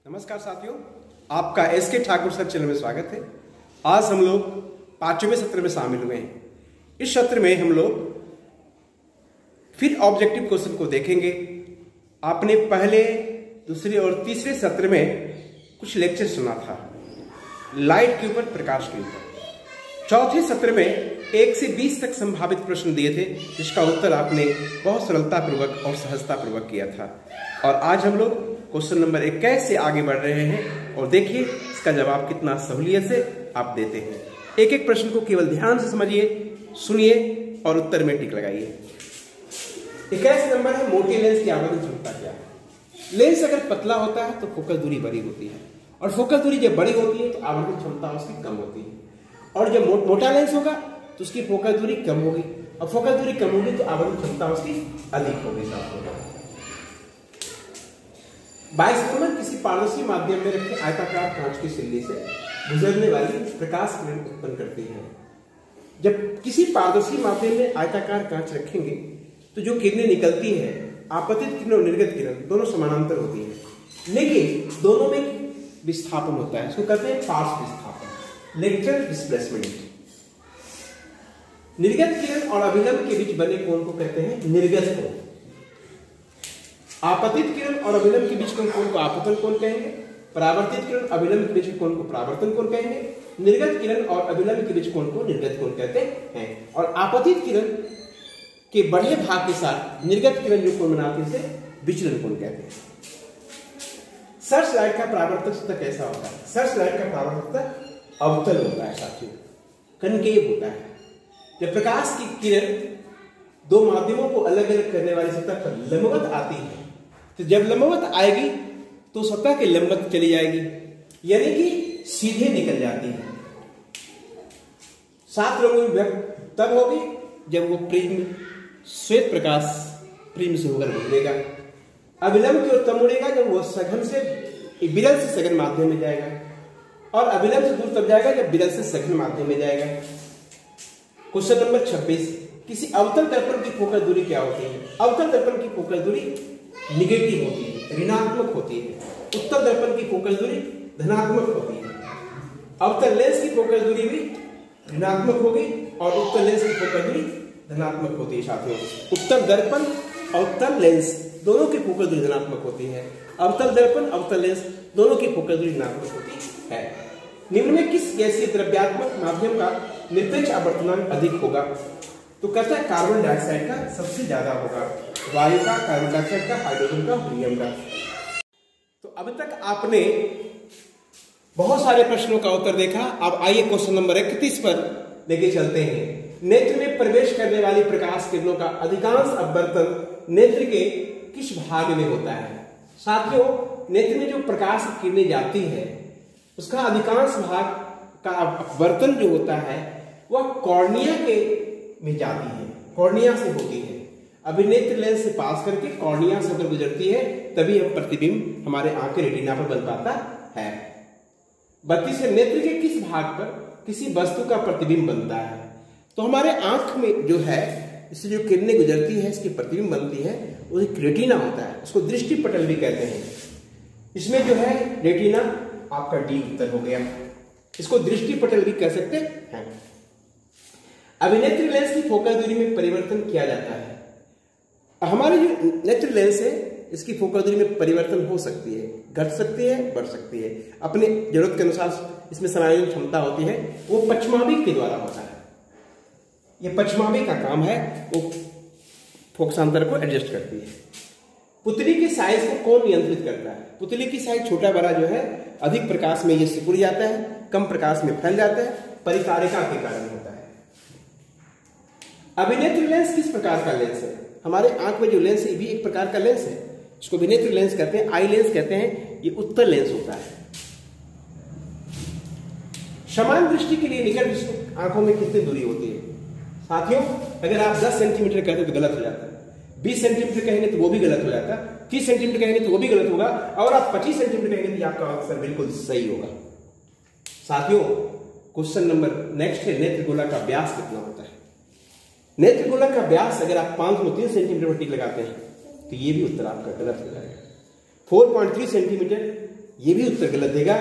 नमस्कार साथियों, आपका एसके ठाकुर सर चैनल में स्वागत है। आज हम लोग 5वें सत्र में शामिल हुए हैं। इस सत्र में हम लोग फिर ऑब्जेक्टिव क्वेश्चन को देखेंगे। आपने पहले, दूसरे और तीसरे सत्र में कुछ लेक्चर सुना था लाइट के ऊपर, प्रकाश के ऊपर। चौथे सत्र में 1 से 20 तक संभावित प्रश्न दिए थे, जिसका उत्तर आपने बहुत सरलतापूर्वक और सहजतापूर्वक किया था। और आज हम लोग क्वेश्चन नंबर 21 से आगे बढ़ रहे हैं और देखिए इसका जवाब कितना सहूलियत से आप देते हैं। एक एक प्रश्न को केवल ध्यान से समझिए, सुनिए और उत्तर में टिक लगाइए। 21 नंबर है, मोटे लेंस की आवर्धन क्षमता क्या है। लेंस अगर पतला होता है तो फोकस दूरी बड़ी होती है, और फोकस दूरी जब बड़ी होती है तो आवर्धन क्षमता उसकी कम होती है। और जब मोटा लेंस होगा तो उसकी फोकस दूरी कम होगी, और फोकस दूरी कम होगी तो आवर्धन क्षमता उसकी अधिक होगी। 22 नंबर, किसी पारदर्शी माध्यम में रखे आयताकार कांच की सिल्ली से गुजरने वाली प्रकाश किरण उत्पन्न करती है। जब किसी पारदर्शी माध्यम में आयताकार कांच रखेंगे तो जो किरणें निकलती है, आपतित किरण और निर्गत किरण दोनों समानांतर होती है, लेकिन दोनों में विस्थापन होता है। इसको कहते हैं पार्श्व विस्थापन, लेटरल डिस्प्लेसमेंट। निर्गत किरण और अभिलंब के बीच बने कोण को कहते हैं निर्गत कोण। आपतित किरण और अभिलंब के बीच के कोण को आपतन कोण कहेंगे। परावर्तित किरण अभिलंब के बीच के कोण को परावर्तन कोण कहेंगे। निर्गत किरण और अभिलंब के बीच कोण को निर्गत कोण कहते हैं। और आपतित किरण के बढ़े भाग के साथ निर्गत किरण जो कोण बनाती है उसे विचलन कोण कहते हैं। सर्च लाइट का परावर्तक सतह कैसा होता है? सर्च लाइट का परावर्तक सतह अवतल होता है साथियों, कनकेव होता है। जब प्रकाश की किरण दो माध्यमों को अलग अलग करने वाली सतह पर लंबवत आती है, तो जब लंबवत आएगी तो सतह के लंबवत चली जाएगी, यानी कि सीधे निकल जाती है। 7 रंगों में व्यक्त तब होगी जब वो प्रिज्म श्वेत प्रकाश प्रिज्म से होकर गुजरेगा। अभिलंब की ओर तब मुड़ेगा जब वो सघन से विरल से सघन माध्यम में जाएगा, और अभिलंब से दूर तब जाएगा जब विरल से सघन माध्यम में जाएगा। क्वेश्चन नंबर 26, किसी अवतल दर्पण की फोकस दूरी क्या होती है? अवतल दर्पण की फोकस दूरी निगेटिव होती है, ऋणात्मक होती है। उत्तल दर्पण की फोकस दूरी धनात्मक होती है। अवतल लेंस की फोकस दूरी भी ऋणात्मक होगी और उत्तल लेंस की फोकस दूरी धनात्मक होती है साथियों। उत्तल दर्पण और उत्तल लेंस दोनों की फोकस दूरी धनात्मक होती है। अवतल दर्पण, अवतल लेंस दोनों की फोकस दूरी ऋणात्मक होती है। निम्न में किस गैसीय द्रव्यात्मक माध्यम का निरपेक्ष आवर्तनांक अधिक होगा? तो कहता है कार्बन डाइऑक्साइड का सबसे ज्यादा होगा, वायु का, कार्बन डाइऑक्साइड का, हाइड्रोजन का, हीलियम का। तो अब तक आपने बहुत सारे प्रश्नों का उत्तर देखा। अब आइए क्वेश्चन नंबर 31 पर लेके चलते हैं। नेत्र में प्रवेश करने वाली प्रकाश किरणों का अधिकांश अपवर्तन नेत्र के किस भाग में होता है? साथियों, नेत्र में जो प्रकाश किरणें जाती है उसका अधिकांश भाग का अपवर्तन जो होता है वह कॉर्निया के में जाती है, कॉर्निया से होती है। अभिनेत्र लेंस से पास करके कॉर्निया से होकर गुजरती है, तभी हम प्रतिबिंब हमारे आंख के रेटिना पर बन पाता है। 32 से नेत्र के किस भाग पर किसी वस्तु का प्रतिबिंब बनता है? तो हमारे आंख में जो है इससे जो किरणें गुजरती है, इसकी प्रतिबिंब बनती है, वो एक रेटिना होता है। उसको दृष्टि पटल भी कहते हैं। इसमें जो है रेटिना आपका डी उत्तर हो गया, इसको दृष्टि पटल भी कह सकते हैं। अभिनेत्र लेंस की फोकस दूरी में परिवर्तन किया जाता है। हमारे जो नेत्र लेंस है इसकी फोकस दूरी में परिवर्तन हो सकती है, घट सकती है, बढ़ सकती है, अपने जरूरत के अनुसार इसमें समायोजन क्षमता होती है। वो पश्चिमाभिक के द्वारा होता है। ये पश्चिमाभिक का काम है, वो फोकसांतर को एडजस्ट करती है। पुतली की साइज को कौन नियंत्रित करता है? पुतली की साइज छोटा बड़ा जो है अधिक प्रकाश में ये सिकुड़ जाता है, कम प्रकाश में फैल जाता है, परिकारिका के कारण होता है। अभिनेत्र लेंस किस प्रकार का लेंस है? हमारे आंख में जो लेंस है ये भी एक प्रकार का लेंस है, इसको अभिनेत्र लेंस कहते हैं, आई लेंस कहते हैं। ये उत्तल लेंस होता है। समान दृष्टि के लिए निकट दृष्टि आंखों में कितनी दूरी होती है? साथियों, अगर आप 10 सेंटीमीटर कहते हैं तो गलत हो जाता है, 20 सेंटीमीटर कहेंगे तो वो भी गलत हो जाता है, 30 सेंटीमीटर कहेंगे तो वो भी गलत होगा, और आप 25 सेंटीमीटर कहेंगे तो आपका आंसर बिल्कुल सही होगा। साथियों, क्वेश्चन नंबर नेक्स्ट है, नेत्र गोला का व्यास कितना होता है? नेत्र गोला का व्यास अगर आप 503 सेंटीमीटर पर टिक लगाते हैं तो ये भी उत्तर आपका गलत हो जाएगा। 4.3 सेंटीमीटर ये भी उत्तर गलत देगा।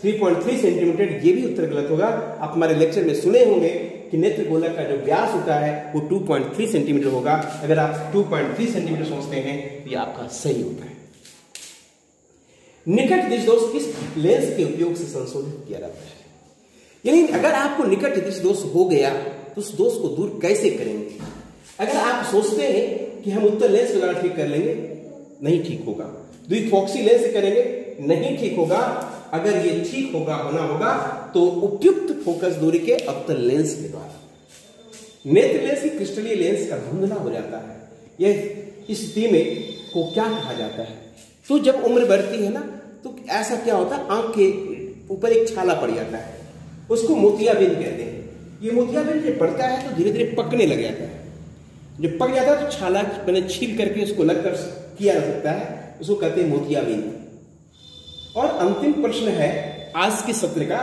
3.3 सेंटीमीटर, ये भी उत्तर गलत होगा। आप हमारे लेक्चर में सुने होंगे कि नेत्र गोलक का जो व्यास होता है वो 2.3 सेंटीमीटर होगा। अगर आप 2.3 सेंटीमीटर सोचते हैं तो ये आपका सही होता है। निकट दृष्टि दोष किस लेंस के उपयोग से संशोधित किया जाता है? यानी अगर आपको निकट दृष्टि दोष हो गया तो उस दोष को दूर कैसे करेंगे? अगर आप सोचते हैं कि हम उत्तल लेंस के द्वारा ठीक कर लेंगे, नहीं ठीक होगा। द्विफोक्सी लेंस से करेंगे, नहीं ठीक होगा। अगर ये ठीक होना होगा तो उपयुक्त फोकस दूरी के अवतल लेंस के द्वारा। नेत्र लेंस की क्रिस्टलीय लेंस का धुंधला हो जाता है। यह इस स्थिति में को क्या कहा जाता है? तो जब उम्र बढ़ती है ना तो ऐसा क्या होता है, आंख के ऊपर एक छाला पड़ जाता है, उसको मोतियाबिंद कहते हैं। ये मोतियाबिंद जब पड़ता है तो धीरे धीरे पकने लग जाता है। जब पक जाता है तो छाला मैंने छील करके उसको लगकर किया जा सकता है, उसको कहते हैं मोतियाबिंद। और अंतिम प्रश्न है आज के सत्र का,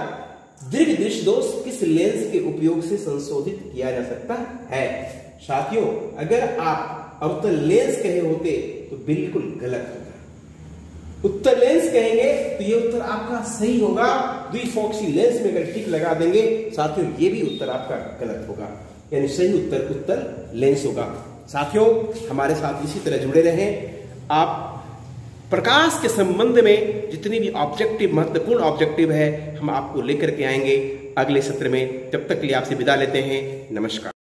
दीर्घ दृष्टि दोष किस लेंस के उपयोग से संशोधित किया जा सकता है? साथियों, अगर आप अवतल लेंस कहे होते तो बिल्कुल गलत होगा। उत्तल लेंस कहेंगे तो ये उत्तर आपका सही होगा। द्विफोक्सी लेंस में अगर टिक लगा देंगे साथियों, ये भी उत्तर आपका गलत होगा। यानी सही उत्तर उत्तल लेंस होगा। साथियों, हमारे साथ इसी तरह जुड़े रहें। आप प्रकाश के संबंध में जितनी भी ऑब्जेक्टिव, महत्वपूर्ण ऑब्जेक्टिव है, हम आपको लेकर के आएंगे अगले सत्र में। तब तक के लिए आपसे विदा लेते हैं। नमस्कार।